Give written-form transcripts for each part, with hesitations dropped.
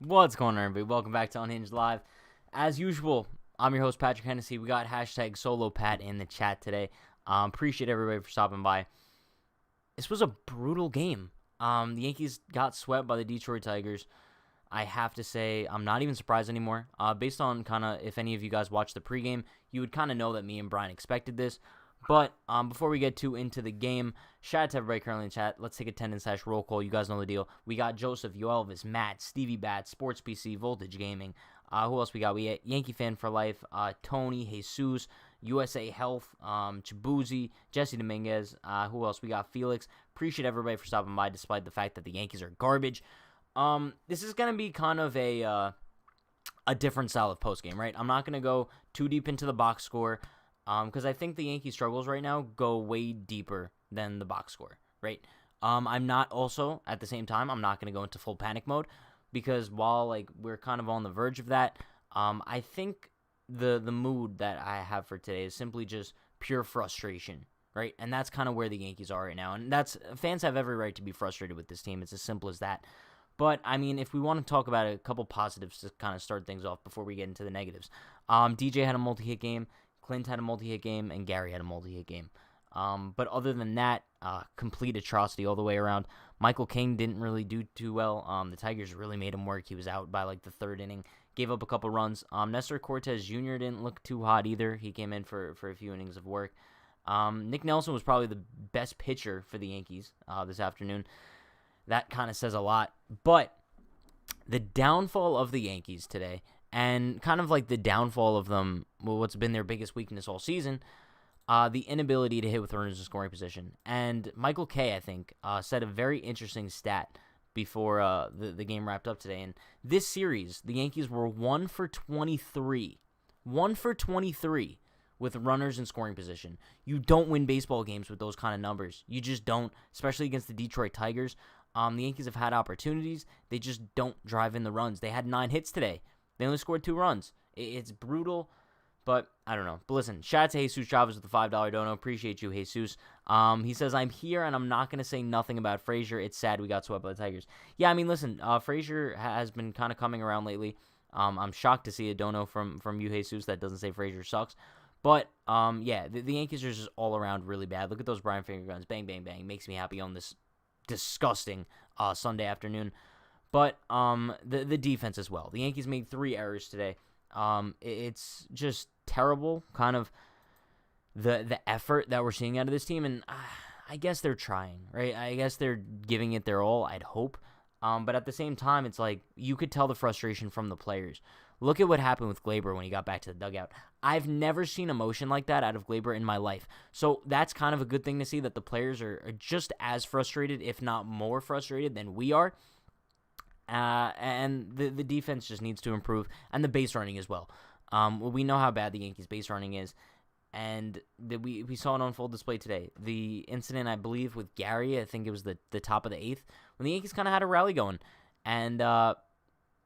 What's going on, everybody? Welcome back to Unhinged Live. As usual, I'm your host, Patrick Hennessy. We got hashtag SoloPat in the chat today. Appreciate everybody for stopping by. This was a brutal game. The Yankees got swept by the Detroit Tigers. I have to say, I'm not even surprised anymore. Based on kind of, if any of you guys watched the pregame, you would kind of know that me and Brian expected this. But before we get too into the game, shout out to everybody currently in chat. Let's take attendance/roll call. You guys know the deal. We got Joseph, Elvis, Matt, Stevie Bat, Sports PC, Voltage Gaming. Who else we got? We got Yankee Fan For Life, Tony, Jesus, USA Health, Chibuzi, Jesse Dominguez. Who else? We got Felix. Appreciate everybody for stopping by despite the fact that the Yankees are garbage. This is going to be kind of a different style of postgame, right? I'm not going to go too deep into the box score. Because I think the Yankees' struggles right now go way deeper than the box score, right? I'm not also, at the same time, I'm not going to go into full panic mode because while we're kind of on the verge of that, I think the mood that I have for today is simply just pure frustration, right? And that's kind of where the Yankees are right now. And fans have every right to be frustrated with this team. It's as simple as that. But, I mean, if we want to talk about a couple positives to kind of start things off before we get into the negatives, DJ had a multi-hit game. Clint had a multi-hit game, and Gary had a multi-hit game. But other than that, complete atrocity all the way around. Michael King didn't really do too well. The Tigers really made him work. He was out by the third inning. Gave up a couple runs. Nestor Cortez Jr. didn't look too hot either. He came in for a few innings of work. Nick Nelson was probably the best pitcher for the Yankees this afternoon. That kind of says a lot. But the downfall of the Yankees today, and kind of the downfall of them, what's been their biggest weakness all season, the inability to hit with runners in scoring position. And Michael Kay, I think, said a very interesting stat before the game wrapped up today. And this series, the Yankees were 1 for 23. 1 for 23 with runners in scoring position. You don't win baseball games with those kind of numbers. You just don't, especially against the Detroit Tigers. The Yankees have had opportunities. They just don't drive in the runs. They had 9 hits today. They only scored 2 runs. It's brutal, but I don't know. But listen, shout out to Jesus Chavez with the $5 dono. Appreciate you, Jesus. He says, I'm here, and I'm not going to say nothing about Frazier. It's sad we got swept by the Tigers. Yeah, I mean, listen, Frazier has been kind of coming around lately. I'm shocked to see a dono from you, Jesus, that doesn't say Frazier sucks. But, yeah, the Yankees are just all around really bad. Look at those Brian Finger guns. Bang, bang, bang. Makes me happy on this disgusting Sunday afternoon. But the defense as well. The Yankees made 3 errors today. It's just terrible, kind of the effort that we're seeing out of this team. And I guess they're trying, right? I guess they're giving it their all, I'd hope. But at the same time, it's you could tell the frustration from the players. Look at what happened with Glaber when he got back to the dugout. I've never seen emotion like that out of Glaber in my life. So that's kind of a good thing to see, that the players are just as frustrated, if not more frustrated than we are. And the defense just needs to improve, and the base running as well. We know how bad the Yankees' base running is, and we saw it on full display today. The incident, I believe, with Gary, I think it was the top of the 8th, when the Yankees kind of had a rally going, and I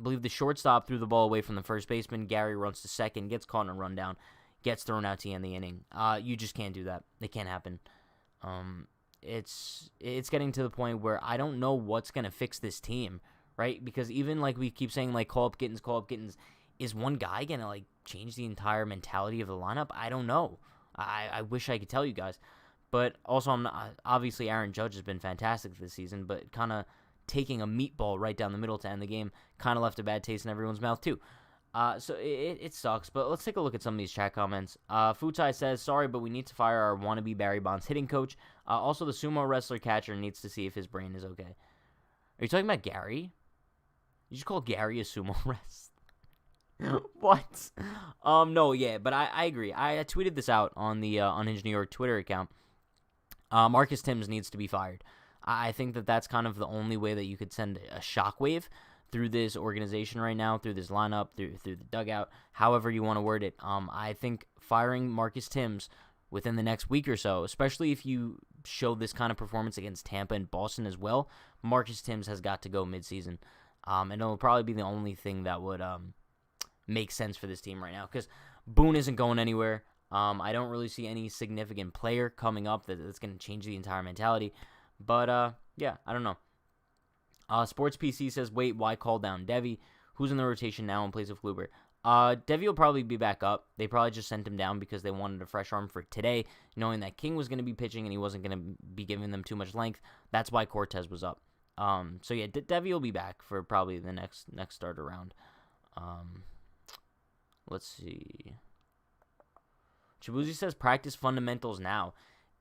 believe the shortstop threw the ball away from the first baseman. Gary runs to second, gets caught in a rundown, gets thrown out to end the inning. You just can't do that. It can't happen. It's getting to the point where I don't know what's going to fix this team. Right? Because even we keep saying call up Gittins, is one guy going to change the entire mentality of the lineup? I don't know. I wish I could tell you guys. But also, obviously Aaron Judge has been fantastic this season, but kind of taking a meatball right down the middle to end the game kind of left a bad taste in everyone's mouth too. So it sucks, but let's take a look at some of these chat comments. Futai says, sorry, but we need to fire our wannabe Barry Bonds hitting coach. Also, the sumo wrestler catcher needs to see if his brain is okay. Are you talking about Gary? You just call Gary a sumo wrestler? What? No, yeah, but I agree. I tweeted this out on the Unhinged New York Twitter account. Marcus Timms needs to be fired. I think that's kind of the only way that you could send a shockwave through this organization right now, through this lineup, through the dugout, however you want to word it. I think firing Marcus Timms within the next week or so, especially if you show this kind of performance against Tampa and Boston as well, Marcus Timms has got to go midseason. And it'll probably be the only thing that would make sense for this team right now, because Boone isn't going anywhere. I don't really see any significant player coming up that's going to change the entire mentality. But, yeah, I don't know. Sports PC says, wait, why call down Devi? Who's in the rotation now in place of Kluber? Devi will probably be back up. They probably just sent him down because they wanted a fresh arm for today, knowing that King was going to be pitching and he wasn't going to be giving them too much length. That's why Cortez was up. So yeah, Devi will be back for probably the next start around. Let's see. Chibuzi says practice fundamentals now.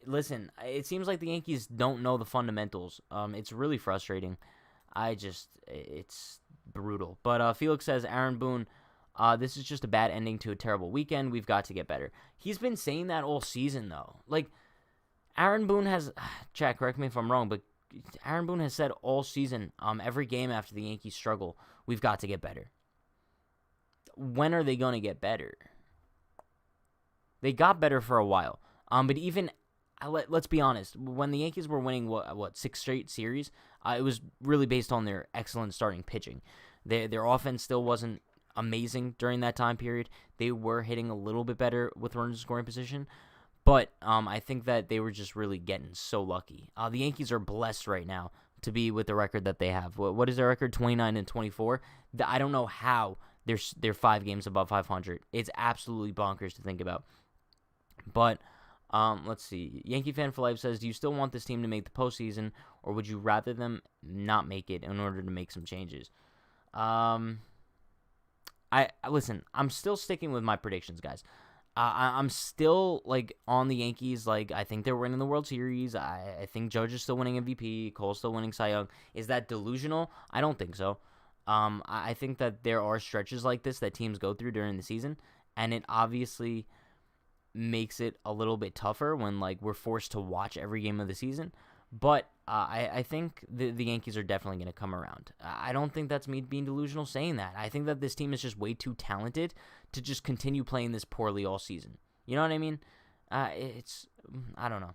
Listen, it seems like the Yankees don't know the fundamentals. It's really frustrating. It's brutal. But Felix says, Aaron Boone, this is just a bad ending to a terrible weekend. We've got to get better. He's been saying that all season, though. Like, Aaron Boone has, Jack, correct me if I'm wrong, but Aaron Boone has said all season, every game after the Yankees struggle, we've got to get better. When are they going to get better? They got better for a while. But even, let's be honest, when the Yankees were winning, what 6 straight series, it was really based on their excellent starting pitching. Their offense still wasn't amazing during that time period. They were hitting a little bit better with runners in scoring position. But I think that they were just really getting so lucky. The Yankees are blessed right now to be with the record that they have. What is their record? 29-24. I don't know how they're 5 games above 500. It's absolutely bonkers to think about. But let's see. Yankee Fan For Life says, do you still want this team to make the postseason, or would you rather them not make it in order to make some changes? Listen, I'm still sticking with my predictions, guys. I'm still on the Yankees. I think they're winning the World Series. I think Judge is still winning MVP. Cole's still winning Cy Young. Is that delusional? I don't think so. I think that there are stretches like this that teams go through during the season, and it obviously makes it a little bit tougher when we're forced to watch every game of the season. But I think the Yankees are definitely going to come around. I don't think that's me being delusional saying that. I think that this team is just way too talented to just continue playing this poorly all season. You know what I mean? I don't know.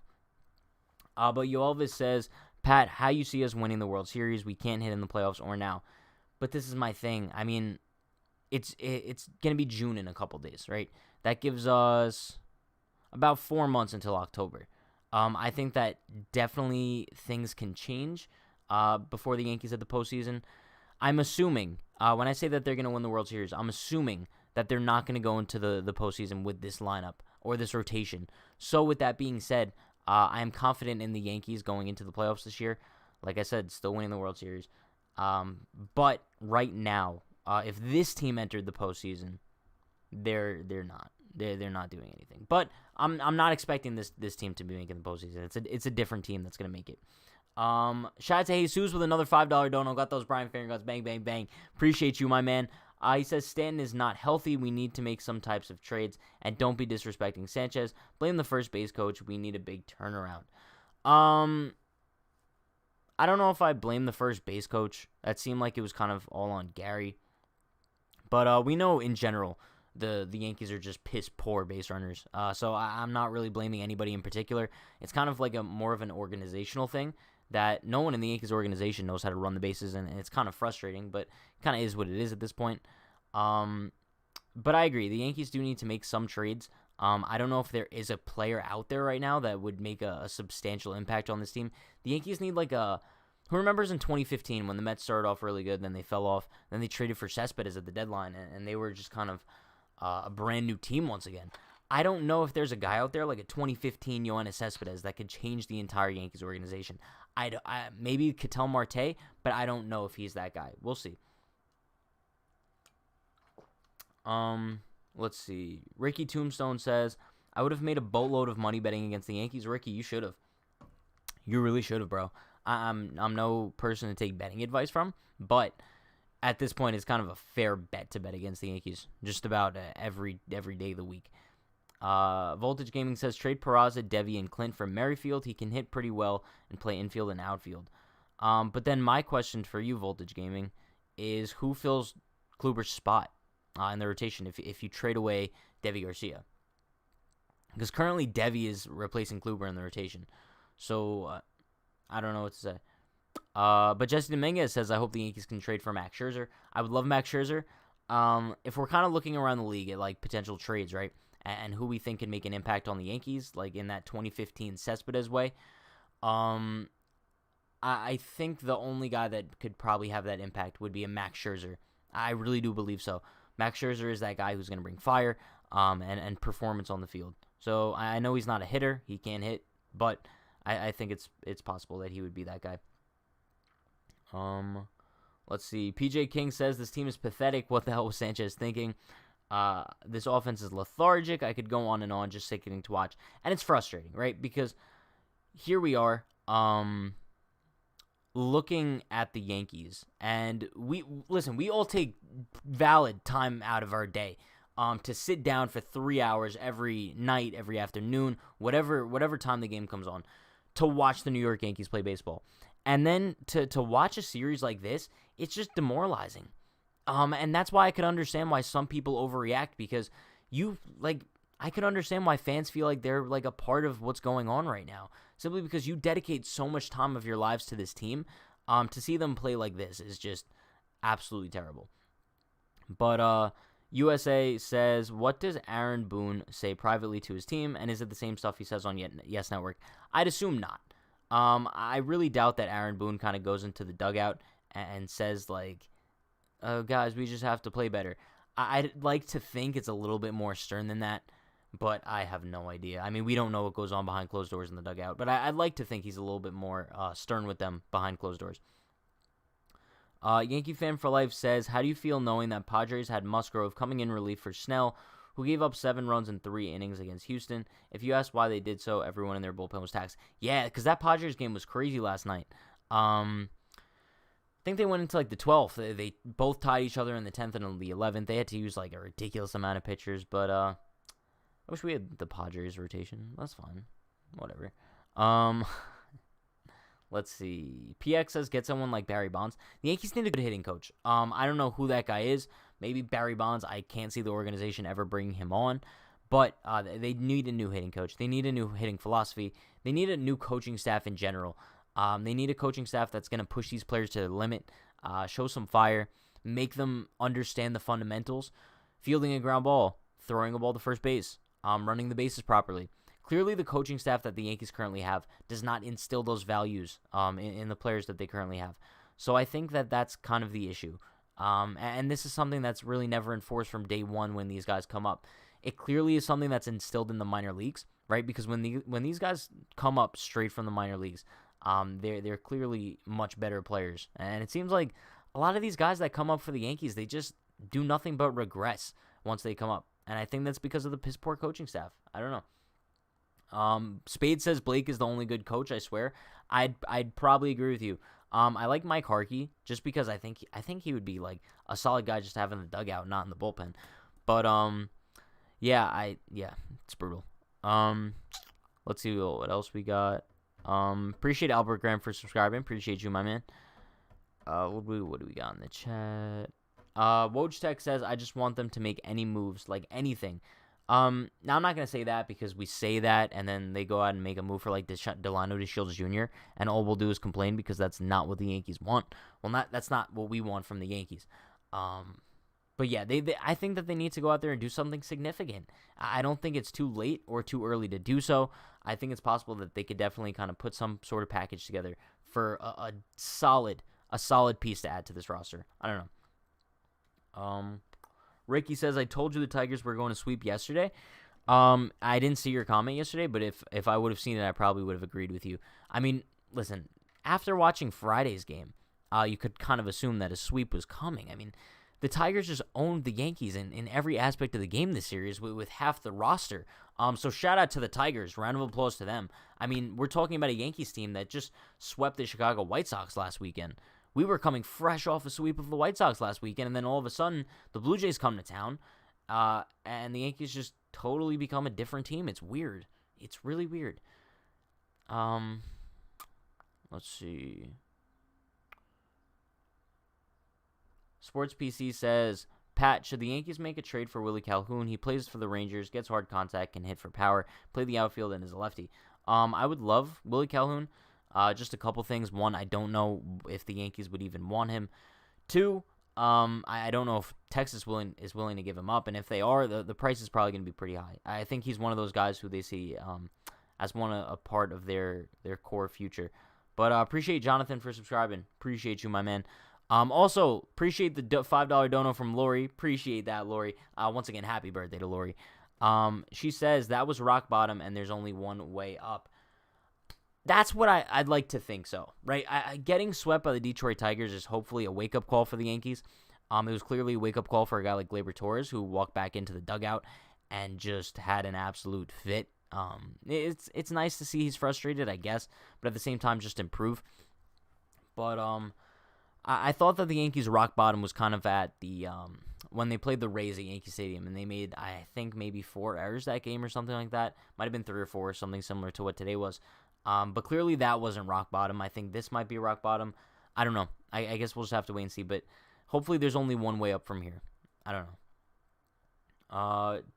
But Yoelvis says, Pat, how you see us winning the World Series? We can't hit in the playoffs or now. But this is my thing. I mean, it's going to be June in a couple days, right? That gives us about 4 months until October. I think that definitely things can change before the Yankees hit the postseason. I'm assuming, when I say that they're going to win the World Series, I'm assuming that they're not going to go into the postseason with this lineup or this rotation. So with that being said, I am confident in the Yankees going into the playoffs this year. Like I said, still winning the World Series. But right now, if this team entered the postseason, they're not. They're not doing anything. But I'm not expecting this team to be making the postseason. It's a different team that's gonna make it. Shout out to Jesus with another $5 dono. Got those Brian finger guns. Bang, bang, bang. Appreciate you, my man. He says Stanton is not healthy. We need to make some types of trades, and don't be disrespecting Sanchez. Blame the first base coach. We need a big turnaround. I don't know if I blame the first base coach. That seemed like it was kind of all on Gary. But we know in general the Yankees are just piss poor base runners. So I'm not really blaming anybody in particular. It's kind of like a more of an organizational thing that no one in the Yankees organization knows how to run the bases, and it's kind of frustrating, but it kind of is what it is at this point. But I agree. The Yankees do need to make some trades. I don't know if there is a player out there right now that would make a substantial impact on this team. The Yankees need who remembers in 2015 when the Mets started off really good, then they fell off, then they traded for Cespedes at the deadline, and they were just kind of a brand new team once again. I don't know if there's a guy out there like a 2015 Yoenis Cespedes that could change the entire Yankees organization. Maybe Ketel Marte, but I don't know if he's that guy. We'll see. Let's see. Ricky Tombstone says, I would have made a boatload of money betting against the Yankees. Ricky, you should have. You really should have, bro. I'm no person to take betting advice from, but at this point, it's kind of a fair bet to bet against the Yankees just about every day of the week. Voltage Gaming says, trade Peraza, Devi, and Clint for Merrifield. He can hit pretty well and play infield and outfield. But then my question for you, Voltage Gaming, is who fills Kluber's spot in the rotation if you trade away Devi Garcia? Because currently Devi is replacing Kluber in the rotation. So I don't know what to say. But Jesse Dominguez says, I hope the Yankees can trade for Max Scherzer. I would love Max Scherzer. If we're kind of looking around the league at potential trades, right, and who we think can make an impact on the Yankees, in that 2015 Cespedes way, I think the only guy that could probably have that impact would be a Max Scherzer I really do believe so. Max Scherzer is that guy who's going to bring fire and performance on the field. So I know he's not a hitter. He can't hit, but I think it's possible that he would be that guy. Let's see. PJ King says this team is pathetic. What the hell was Sanchez thinking? This offense is lethargic. I could go on and on, just sickening to watch. And it's frustrating, right? Because here we are, looking at the Yankees, and we all take valid time out of our day to sit down for 3 hours every night, every afternoon, whatever time the game comes on, to watch the New York Yankees play baseball. And then to watch a series like this, it's just demoralizing. And that's why I could understand why some people overreact, because I could understand why fans feel like they're like a part of what's going on right now, simply because you dedicate so much time of your lives to this team. To see them play like this is just absolutely terrible. But USA says, what does Aaron Boone say privately to his team, and is it the same stuff he says on Yes Network? I'd assume not. I really doubt that Aaron Boone kind of goes into the dugout and says, like, guys, we just have to play better. I'd like to think it's a little bit more stern than that, but I have no idea. I mean, we don't know what goes on behind closed doors in the dugout, but I'd like to think he's a little bit more stern with them behind closed doors. Yankee Fan For Life says, how do you feel knowing that Padres had Musgrove coming in relief for Snell, who gave up 7 runs in 3 innings against Houston? If you ask why they did so, everyone in their bullpen was taxed. Yeah, because that Padres game was crazy last night. I think they went into like the 12th. They both tied each other in the 10th and the 11th. They had to use like a ridiculous amount of pitchers, but I wish we had the Padres rotation. That's fine. Whatever. Let's see. PX says, get someone like Barry Bonds. The Yankees need a good hitting coach. I don't know who that guy is. Maybe Barry Bonds. I can't see the organization ever bringing him on. But they need a new hitting coach. They need a new hitting philosophy. They need a new coaching staff in general. They need a coaching staff that's going to push these players to the limit, show some fire, make them understand the fundamentals, fielding a ground ball, throwing a ball to first base, running the bases properly. Clearly, the coaching staff that the Yankees currently have does not instill those values in the players that they currently have. So I think that that's kind of the issue. And this is something that's really never enforced from day one when these guys come up. It clearly is something that's instilled in the minor leagues, right? Because when these guys come up straight from the minor leagues, they're clearly much better players. And it seems like a lot of these guys that come up for the Yankees, they just do nothing but regress once they come up. And I think that's because of the piss poor coaching staff. I don't know. Spade says Blake is the only good coach. I swear, I'd probably agree with you. I like Mike Harkey just because I think he would be like a solid guy just to have in the dugout, not in the bullpen. But yeah, it's brutal. Let's see what else we got. Appreciate Albert Graham for subscribing. Appreciate you, my man. What do we got in the chat? Woj Tech says, I just want them to make any moves, like anything. Now I'm not gonna say that because we say that and then they go out and make a move for like Delano DeShields Jr. and all we'll do is complain because that's not what the Yankees want. Well, that's not what we want from the Yankees. But yeah, I think that they need to go out there and do something significant. I don't think it's too late or too early to do so. I think it's possible that they could definitely kind of put some sort of package together for a solid piece to add to this roster. I don't know. Ricky says, I told you the Tigers were going to sweep yesterday. I didn't see your comment yesterday, but if I would have seen it, I probably would have agreed with you. I mean, listen, after watching Friday's game, you could kind of assume that a sweep was coming. I mean, the Tigers just owned the Yankees in every aspect of the game this series with half the roster. So shout out to the Tigers. Round of applause to them. I mean, we're talking about a Yankees team that just swept the Chicago White Sox last weekend. We were coming fresh off a sweep of the White Sox last weekend, and then all of a sudden, the Blue Jays come to town, and the Yankees just totally become a different team. It's weird. It's really weird. Let's see. Sports PC says, Pat, should the Yankees make a trade for Willie Calhoun? He plays for the Rangers, gets hard contact, can hit for power, play the outfield, and is a lefty. I would love Willie Calhoun. Just a couple things. One, I don't know if the Yankees would even want him. Two, I don't know if Texas is willing to give him up, and if they are, the price is probably going to be pretty high. I think he's one of those guys who they see as a part of their core future. But appreciate Jonathan for subscribing. Appreciate you, my man. Also, appreciate the $5 dono from Lori. Appreciate that, Lori. Once again, happy birthday to Lori. She says that was rock bottom and there's only one way up. That's what I'd like to think so, right? Getting swept by the Detroit Tigers is hopefully a wake-up call for the Yankees. It was clearly a wake-up call for a guy like Gleyber Torres, who walked back into the dugout and just had an absolute fit. It's nice to see he's frustrated, I guess, but at the same time, just improve. But I thought that the Yankees' rock bottom was kind of at the when they played the Rays at Yankee Stadium, and they made, I think, maybe 4 errors that game or something like that. Might have been 3 or 4, something similar to what today was. But clearly that wasn't rock bottom. I think this might be rock bottom. I don't know. I guess we'll just have to wait and see. But hopefully there's only one way up from here. I don't know.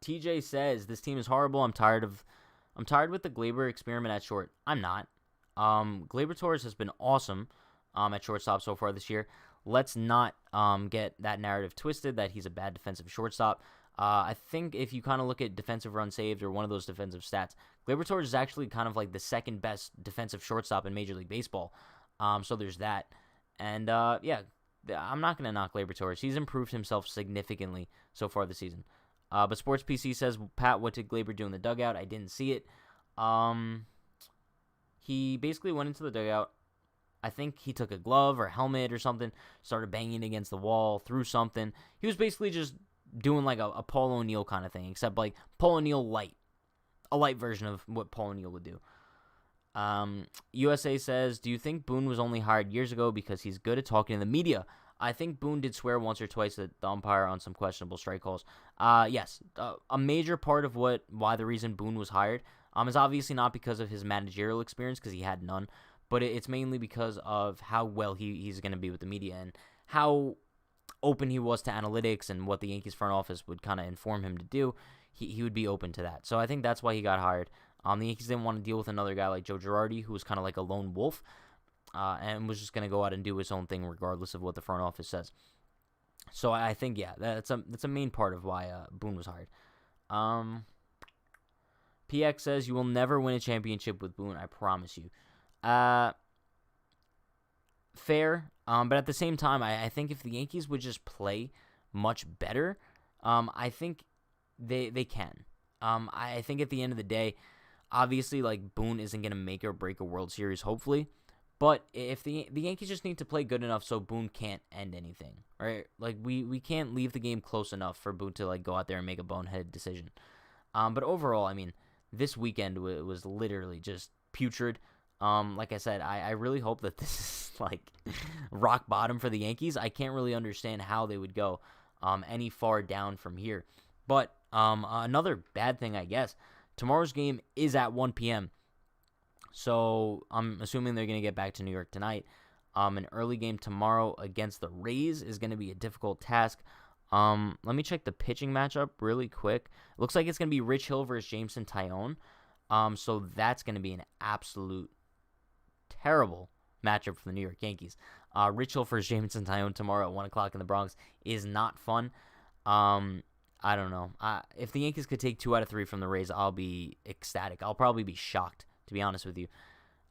TJ says, this team is horrible. I'm tired with the Gleyber experiment at short. I'm not. Gleyber Torres has been awesome at shortstop so far this year. Let's not get that narrative twisted that he's a bad defensive shortstop. I think if you kind of look at defensive runs saved or one of those defensive stats, Gleyber Torres is actually kind of like the second best defensive shortstop in Major League Baseball. So there's that. And, yeah, I'm not going to knock Gleyber Torres. He's improved himself significantly so far this season. But Sports PC says, Pat, what did Gleyber do in the dugout? I didn't see it. He basically went into the dugout. I think he took a glove or a helmet or something, started banging against the wall, threw something. He was basically just doing like a Paul O'Neill kind of thing, except like Paul O'Neill light. A light version of what Paul O'Neill would do. USA says, do you think Boone was only hired years ago because he's good at talking to the media? I think Boone did swear once or twice at the umpire on some questionable strike calls. Yes, a major part of why the reason Boone was hired is obviously not because of his managerial experience, because he had none, but it's mainly because of how well he's going to be with the media and how open he was to analytics and what the Yankees front office would kind of inform him to do. He would be open to that. So I think that's why he got hired. The Yankees didn't want to deal with another guy like Joe Girardi, who was kind of like a lone wolf, and was just going to go out and do his own thing regardless of what the front office says. So I think, yeah, that's a main part of why Boone was hired. PX says, you will never win a championship with Boone, I promise you. Fair, but at the same time, I think if the Yankees would just play much better, I think they can. I think at the end of the day, obviously, like, Boone isn't going to make or break a World Series, hopefully. But if the Yankees just need to play good enough so Boone can't end anything, right? Like, we can't leave the game close enough for Boone to, like, go out there and make a bonehead decision. But overall, I mean, this weekend was literally just putrid. Like I said, I really hope that this is, like, rock bottom for the Yankees. I can't really understand how they would go any far down from here. But another bad thing, I guess, tomorrow's game is at 1 p.m., so I'm assuming they're going to get back to New York tonight. An early game tomorrow against the Rays is going to be a difficult task. Let me check the pitching matchup really quick. It looks like it's going to be Rich Hill versus Jameson Taillon. So that's going to be an absolute terrible matchup for the New York Yankees. Rich Hill versus Jameson Taillon tomorrow at 1 o'clock in the Bronx is not fun. I don't know. If the Yankees could take 2 out of 3 from the Rays, I'll be ecstatic. I'll probably be shocked, to be honest with you.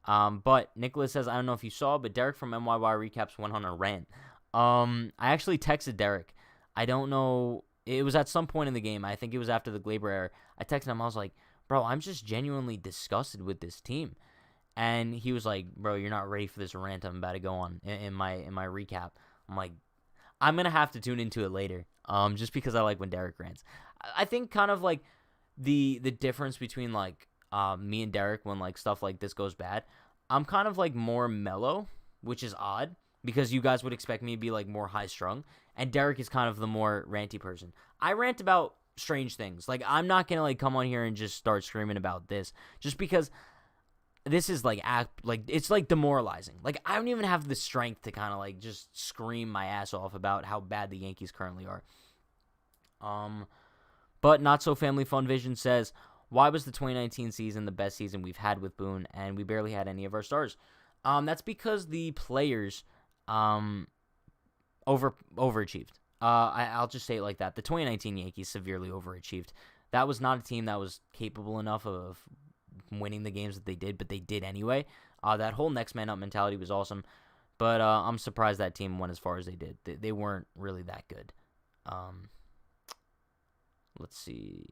But Nicholas says, I don't know if you saw, but Derek from MYY Recaps went on a rant. I actually texted Derek. I don't know. It was at some point in the game. I think it was after the Gleyber error. I texted him. I was like, bro, I'm just genuinely disgusted with this team. And he was like, bro, you're not ready for this rant I'm about to go on in my recap. I'm like, I'm going to have to tune into it later. Just because I like when Derek rants. I think kind of like the difference between like me and Derek when like stuff like this goes bad, I'm kind of like more mellow, which is odd because you guys would expect me to be like more high strung, and Derek is kind of the more ranty person. I rant about strange things. Like, I'm not gonna like come on here and just start screaming about this just because this is like it's like demoralizing. Like, I don't even have the strength to kind of like just scream my ass off about how bad the Yankees currently are. But Not So Family Fun Vision says, why was the 2019 season the best season we've had with Boone, and we barely had any of our stars? That's because the players overachieved. I'll just say it like that. The 2019 Yankees severely overachieved. That was not a team that was capable enough of winning the games that they did, but they did anyway. That whole next man up mentality was awesome. But I'm surprised that team went as far as they did. They weren't really that good. Let's see.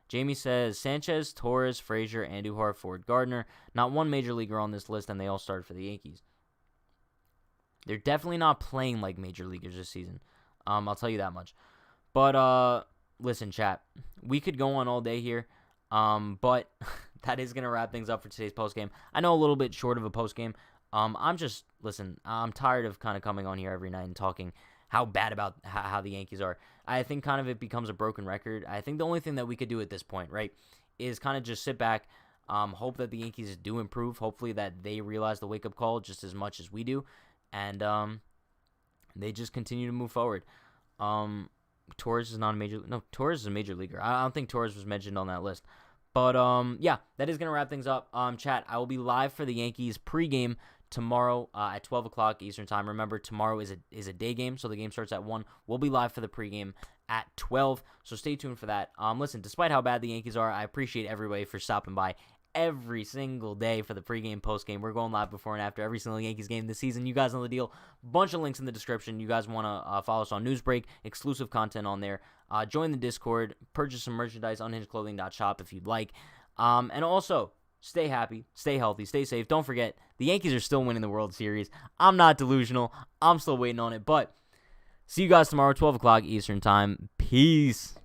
Jamie says, Sanchez, Torres, Frazier, Andujar, Ford, Gardner. Not one major leaguer on this list, and they all started for the Yankees. They're definitely not playing like major leaguers this season. I'll tell you that much. But listen, chat. We could go on all day here. But that is going to wrap things up for today's postgame. I know a little bit short of a postgame. I'm tired of kind of coming on here every night and talking how bad about how the Yankees are. I think kind of it becomes a broken record. I think the only thing that we could do at this point, right, is kind of just sit back, hope that the Yankees do improve, hopefully that they realize the wake-up call just as much as we do, and they just continue to move forward. Torres is not a major... No, Torres is a major leaguer. I don't think Torres was mentioned on that list. But, yeah, that is going to wrap things up. Chat, I will be live for the Yankees pregame tomorrow at 12 o'clock Eastern Time. Remember, tomorrow is a day game, so the game starts at 1. We'll be live for the pregame at 12, so stay tuned for that. Listen, despite how bad the Yankees are, I appreciate everybody for stopping by every single day for the pregame, postgame. We're going live before and after every single Yankees game this season. You guys know the deal. Bunch of links in the description. You guys want to follow us on Newsbreak, exclusive content on there. Join the Discord, purchase some merchandise, unhingedclothing.shop if you'd like. And also, stay happy, stay healthy, stay safe. Don't forget, the Yankees are still winning the World Series. I'm not delusional. I'm still waiting on it. But see you guys tomorrow, 12 o'clock Eastern Time. Peace.